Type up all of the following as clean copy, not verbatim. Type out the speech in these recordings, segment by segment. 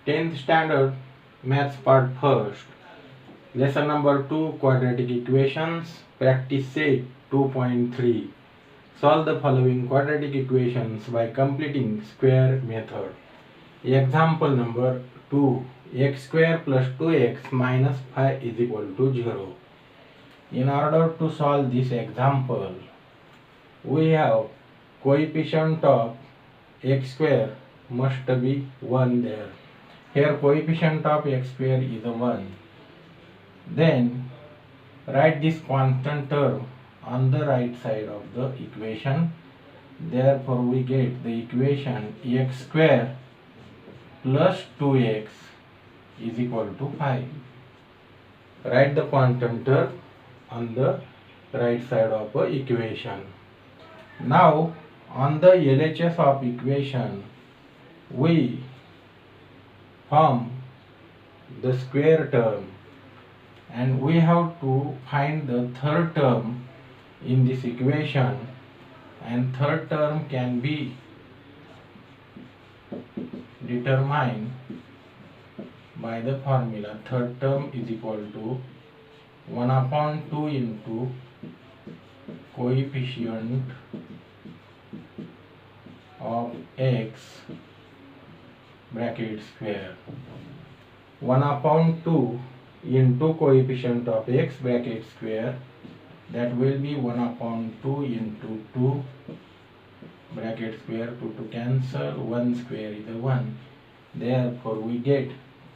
10th standard maths part first. Lesson number 2 quadratic equations. Practice set 2.3. Solve the following quadratic equations by completing square method. Example number 2. X square plus 2x minus 5 is equal to 0. In order to solve this example, we have coefficient of x square must be 1 there. Here coefficient of x square is 1. Then write this constant term on the right side of the equation. Therefore we get the equation x square plus 2x is equal to 5. Write the constant term on the right side of the equation. Now on the LHS of equation we form the square term and we have to find the third term in this equation, and third term can be determined by the formula. Third term is equal to 1 upon 2 into coefficient of x bracket square. 1 upon 2 into coefficient of x bracket square, that will be 1 upon 2 into 2 bracket square. 2 to cancel, 1 square is a 1. Therefore we get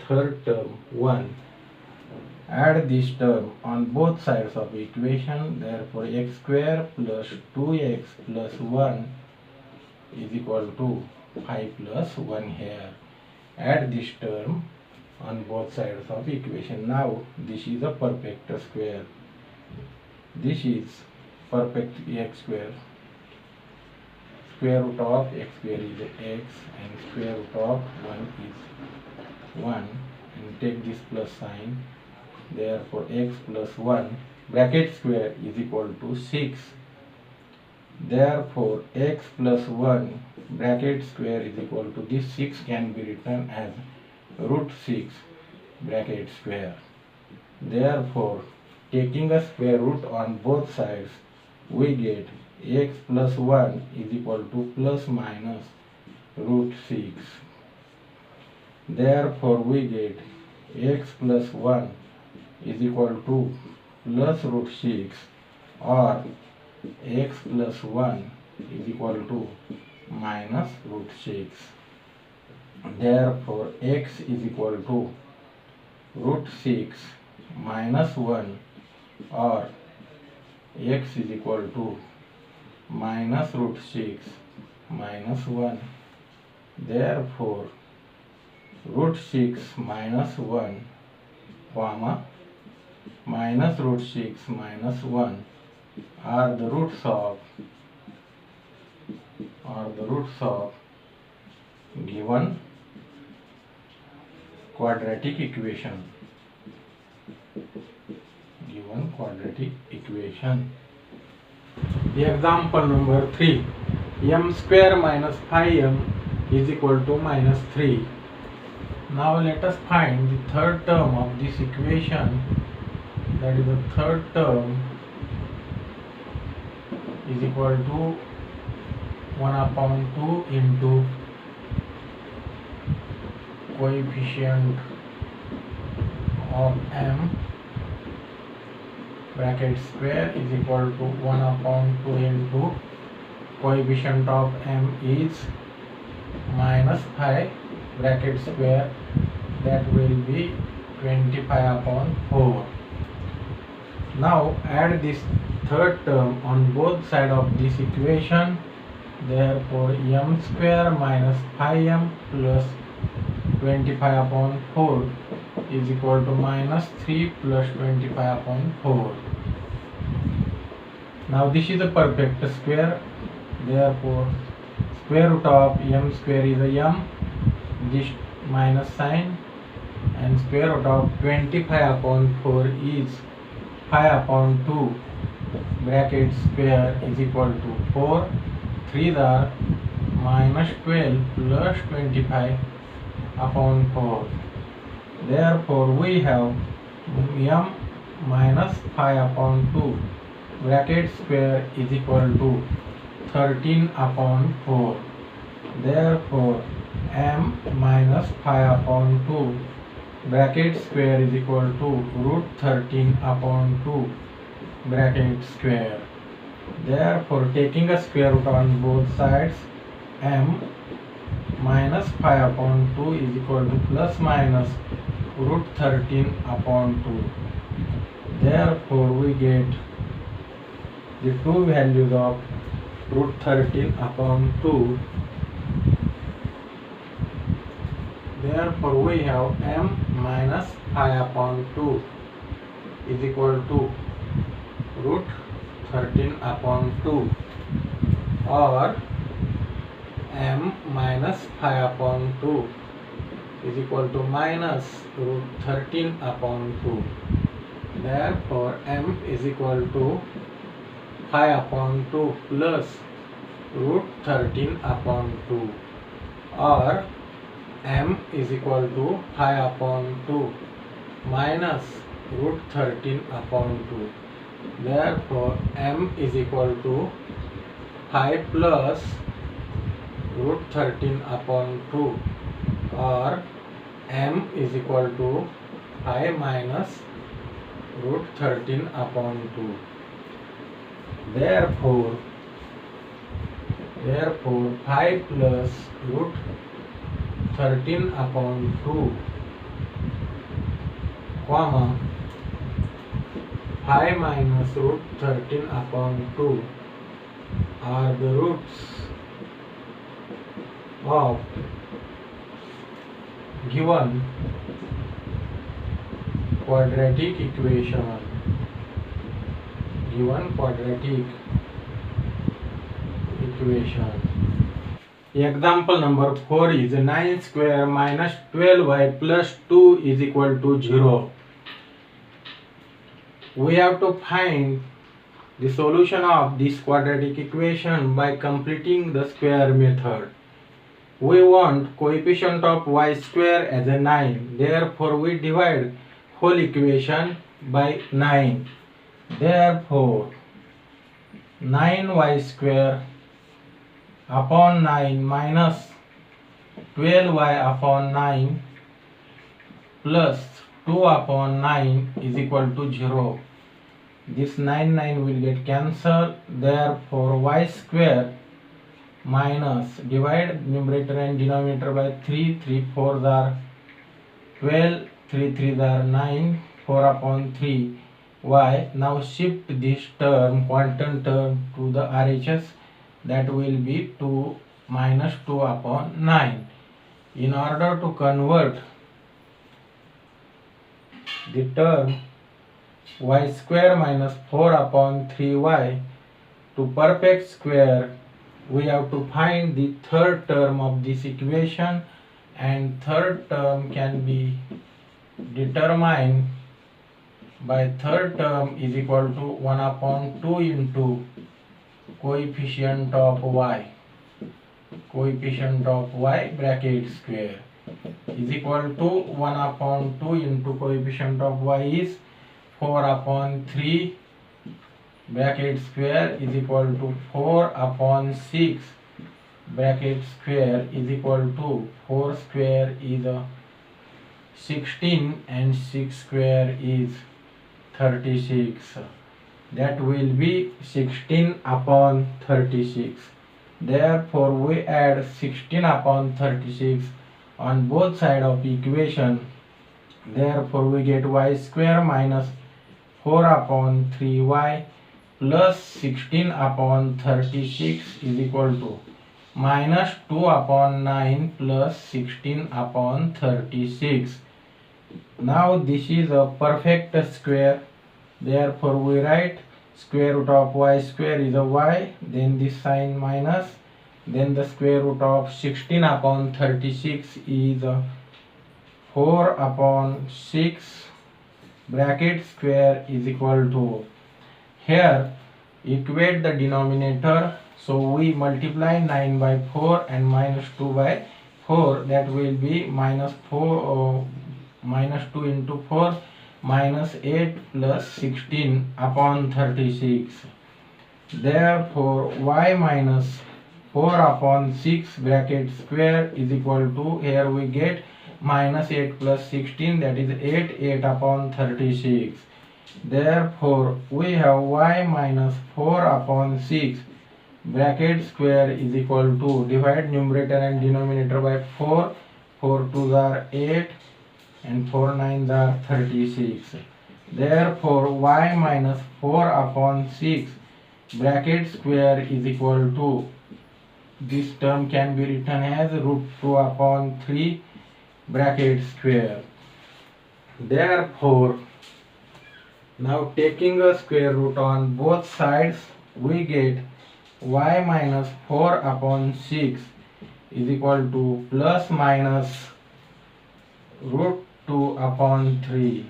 third term 1. Add this term on both sides of equation. Therefore x square plus 2x plus 1 is equal to 5 plus 1 here. Add this term on both sides of equation. Now this is a perfect square. This is perfect x square. Square root of x square is x and square root of 1 is 1, and take this plus sign. Therefore x plus 1 bracket square is equal to 6. Therefore x plus 1 bracket square is equal to this 6 can be written as root 6 bracket square. Therefore taking a square root on both sides we get x plus 1 is equal to plus minus root 6. Therefore we get x plus 1 is equal to plus root 6, or x plus 1 is equal to minus root 6. Therefore x is equal to root 6 minus 1, or x is equal to minus root 6 minus 1. Therefore root 6 minus 1 comma minus root 6 minus 1 are the roots of given quadratic equation. The example number 3. M square minus 5m is equal to minus 3. Now let us find the third term of this equation. That is, the third term is equal to 1 upon 2 into coefficient of m bracket square is equal to 1 upon 2 into coefficient of m is minus 5 bracket square, that will be 25 upon 4. Now add this third term on both sides of this equation. Therefore m square minus 5m plus 25 upon 4 is equal to minus 3 plus 25 upon 4. Now this is a perfect square. Therefore square root of m square is a m, this minus sign, and square root of 25 upon 4 is 5 upon 2 bracket square is equal to 4. 3 are minus 12 plus 25 upon 4. Therefore, we have m minus 5 upon 2 bracket square is equal to 13 upon 4. Therefore, m minus 5 upon 2 bracket square is equal to root 13 upon 2 bracket square. Therefore, taking a square root on both sides, m minus 5 upon 2 is equal to plus minus root 13 upon 2. Therefore, we get the two values of root 13 upon 2. Therefore, we have m minus 5 upon 2 is equal to root 13 upon 2, or m minus 5 upon 2 is equal to minus root 13 upon 2. Therefore, m is equal to 5 upon 2 plus root 13 upon 2, or m is equal to 5 upon 2 minus root 13 upon 2. Therefore, m is equal to 5 plus root 13 upon 2, or m is equal to 5 minus root 13 upon 2. Therefore 5 plus root 13 upon 2, comma 5 minus root 13 upon 2 are the roots of given quadratic equation. Example number 4 is 9 square minus 12y plus 2 is equal to 0. We have to find the solution of this quadratic equation by completing the square method. We want coefficient of y square as a 9. Therefore, we divide whole equation by 9. Therefore, 9y square upon 9 minus 12y upon 9 plus 2 upon 9 is equal to 0. This 9 will get cancelled. Therefore, y square minus divide numerator and denominator by 3. 3 4s are 12, 3 3s are 9, 4 upon 3 y. Now shift this term, quantum term, to the RHS. That will be 2 minus 2 upon 9. In order to convert the term y square minus 4 upon 3y to perfect square, we have to find the third term of this equation, and third term can be determined by third term is equal to 1 upon 2 into coefficient of y bracket square is equal to 1 upon 2 into coefficient of y is 4 upon 3 bracket square is equal to 4 upon 6 bracket square is equal to 4 square is 16 and 6 square is 36. That will be 16 upon 36. Therefore, we add 16 upon 36 on both sides of equation. Therefore, we get y square minus 4 upon 3y plus 16 upon 36 is equal to minus 2 upon 9 plus 16 upon 36. Now this is a perfect square. Therefore, we write square root of y square is a y, then this sign minus, then the square root of 16 upon 36 is 4 upon 6 bracket square is equal to, here equate the denominator, so we multiply 9 by 4 and minus 2 by 4, that will be minus 2 into 4 minus 8 plus 16 upon 36. Therefore y minus 4 upon 6 bracket square is equal to, here we get minus 8 plus 16, that is 8 upon 36. Therefore we have y minus 4 upon 6 bracket square is equal to, divide numerator and denominator by 4, 4 2s are 8 and 4 9s are 36. Therefore y minus 4 upon 6 bracket square is equal to, this term can be written as root 2 upon 3 bracket square. Therefore now taking a square root on both sides, we get y minus 4 upon 6 is equal to plus minus root 2 upon 3.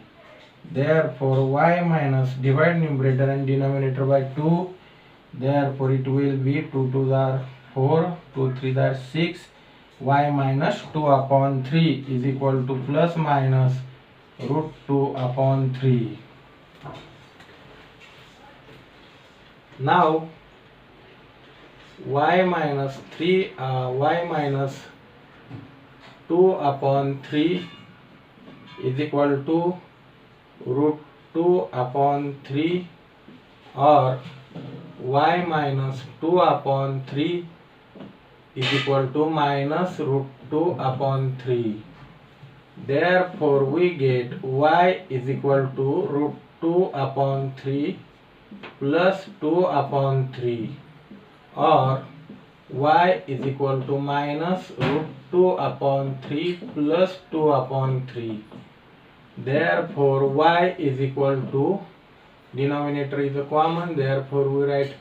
Therefore y minus, divide numerator and denominator by 2, therefore it will be 2 2s are 4, 2 3s are 6, y minus 2 upon 3 is equal to plus minus root 2 upon 3. Now y minus 2 upon 3 is equal to root 2 upon 3, or y minus 2 upon 3 is equal to minus root 2 upon 3. Therefore we get y is equal to root 2 upon 3 plus 2 upon 3, or y is equal to minus root 2 upon 3 plus 2 upon 3. Therefore y is equal to, denominator is a common, therefore we write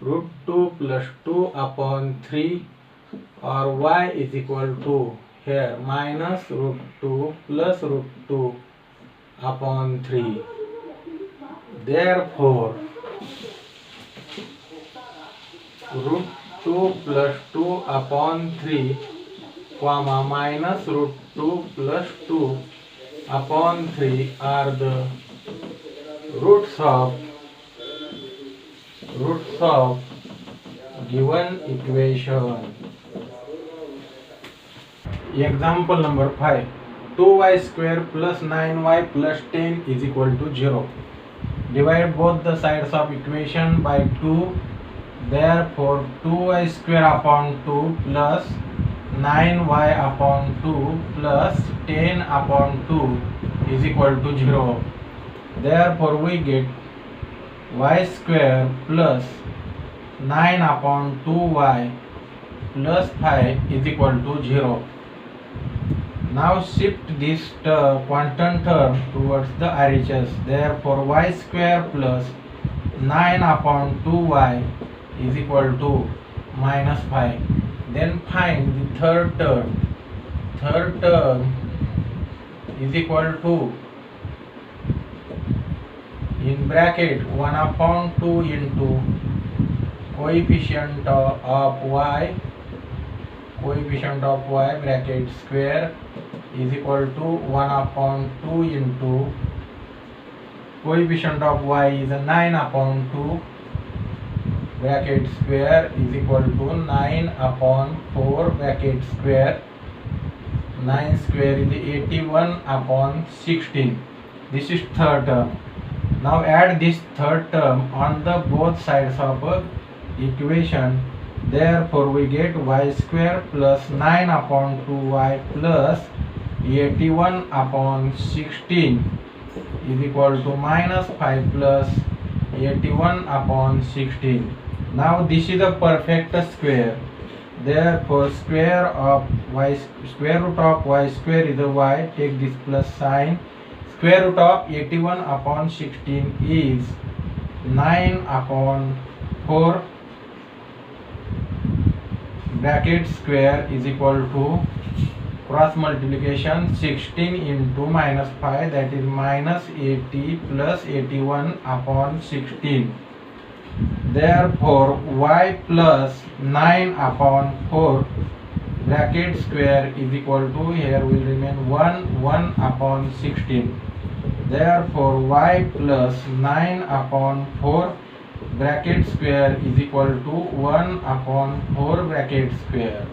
root 2 plus 2 upon 3, or y is equal to, here minus root 2 plus root 2 upon 3. Therefore root 2 plus 2 upon 3 comma minus root 2 plus 2 upon 3 are the roots of given equation. Example number 5. 2y square plus 9y plus 10 is equal to 0. Divide both the sides of equation by 2. Therefore 2y square upon 2 plus 9y upon 2 plus 10 upon 2 is equal to 0. Therefore we get y square plus 9 upon 2y plus 5 is equal to 0. Now shift this quantum term towards the RHS. Therefore y square plus 9 upon 2y is equal to minus 5. Then find the third term. Third term is equal to, in bracket, 1 upon 2 into coefficient of y bracket square is equal to 1 upon 2 into coefficient of y is 9 upon 2 bracket square is equal to 9 upon 4 bracket square. 9 square is 81 upon 16. This is third term. Now add this third term on the both sides of equation. Therefore we get y square plus 9 upon 2y plus 81 upon 16 is equal to minus 5 plus 81 upon 16. Now this is a perfect square. Therefore square root of y square is a y. Take this plus sign. Square root of 81 upon 16 is 9 upon 4 bracket square is equal to, cross multiplication, 16 into minus 5, that is minus 80 plus 81 upon 16. Therefore y plus 9 upon 4 bracket square is equal to, here will remain 1 upon 16. Therefore y plus 9 upon 4 bracket square is equal to 1 upon 4 bracket square.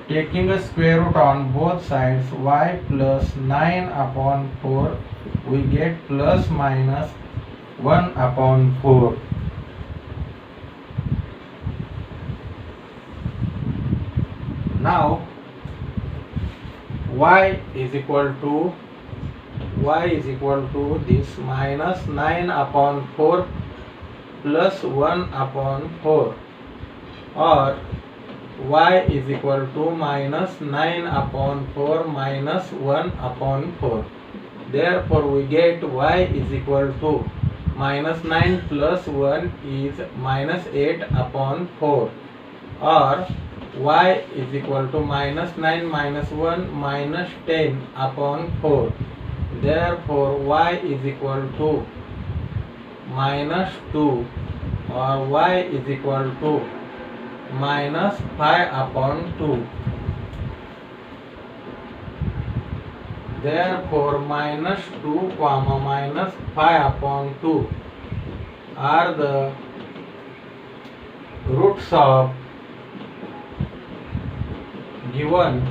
Taking a square root on both sides, y plus 9 upon 4, we get plus minus 1 upon 4. Now y is equal to this minus 9 upon 4 plus 1 upon 4, or y is equal to minus 9 upon 4 minus 1 upon 4. Therefore we get y is equal to minus 9 plus 1 is minus 8 upon 4, or y is equal to minus 9 minus 1 minus 10 upon 4. Therefore y is equal to minus 2, or y is equal to minus 5 upon 2. Therefore minus 2 comma minus 5 upon 2 are the roots of given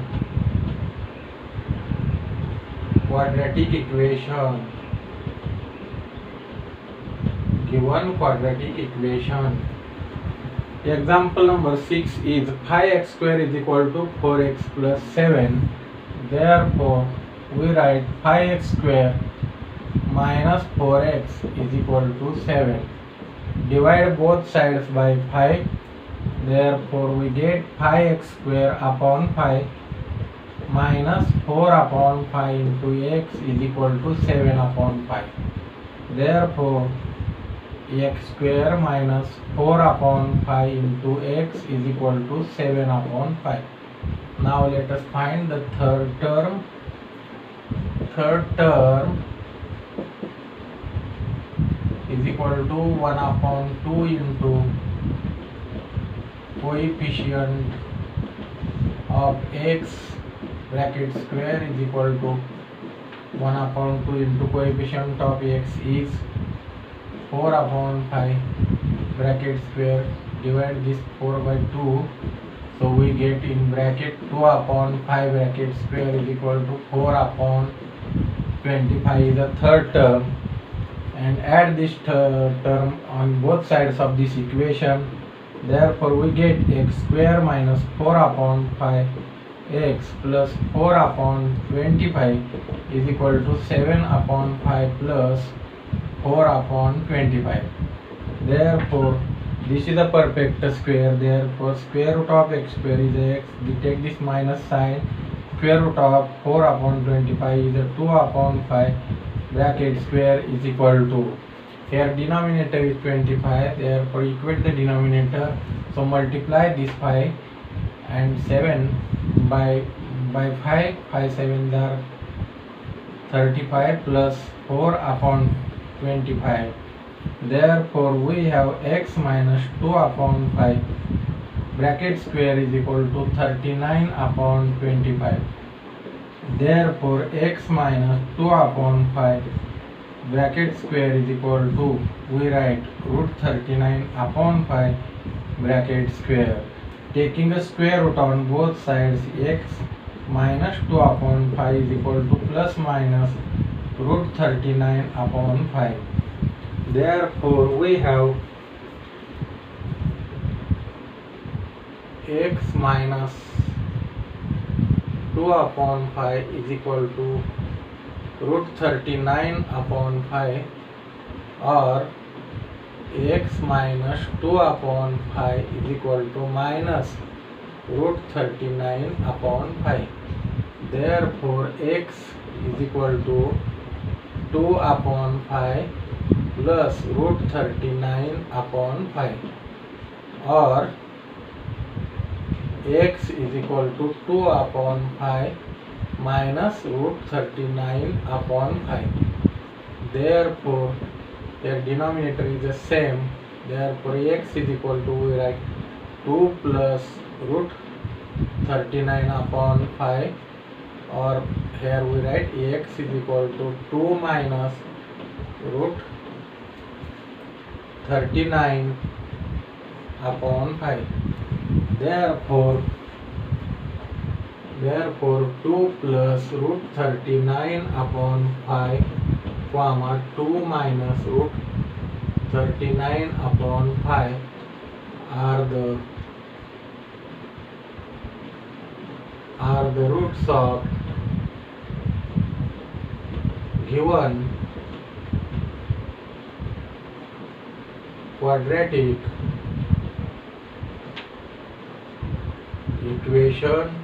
quadratic equation. Example number 6 is 5x square is equal to 4x plus 7. Therefore we write 5x square minus 4x is equal to 7. Divide both sides by 5. Therefore we get 5x square upon 5 minus 4 upon 5 into x is equal to 7 upon 5. Therefore x square minus 4 upon 5 into x is equal to 7 upon 5. Now let us find the third term. Third term is equal to 1 upon 2 into coefficient of x bracket square is equal to 1 upon 2 into coefficient of x is 4 upon 5 bracket square. Divide this 4 by 2, so we get in bracket 2 upon 5 bracket square is equal to 4 upon 25 is the third term, and add this term on both sides of this equation. Therefore we get x square minus 4 upon 5 x plus 4 upon 25 is equal to 7 upon 5 plus 4 upon 25. Therefore this is a perfect square. Therefore square root of x square is x. We take this minus sign. Square root of 4 upon 25 is a 2 upon 5 bracket square is equal to, here denominator is 25, therefore equate the denominator. So multiply this 5 and 7 by 5. 5 7s are 35 plus 4 upon 25. Therefore we have x minus 2 upon 5 bracket square is equal to 39 upon 25. Therefore x minus 2 upon 5 bracket square is equal to, we write root 39 upon 5 bracket square. Taking a square root on both sides, x minus 2 upon 5 is equal to plus minus root 39 upon 5. Therefore we have x minus 2 upon 5 is equal to root 39 upon 5, or x minus 2 upon 5 is equal to minus root 39 upon 5. Therefore x is equal to 2 upon 5 plus root 39 upon 5, or x is equal to 2 upon 5 minus root 39 upon 5. Therefore their denominator is the same. Therefore x is equal to, we write 2 plus root 39 upon 5, or here we write Ax is equal to 2 minus root 39 upon 5. Therefore 2 plus root 39 upon 5 comma 2 minus root 39 upon 5 are the roots of given quadratic equation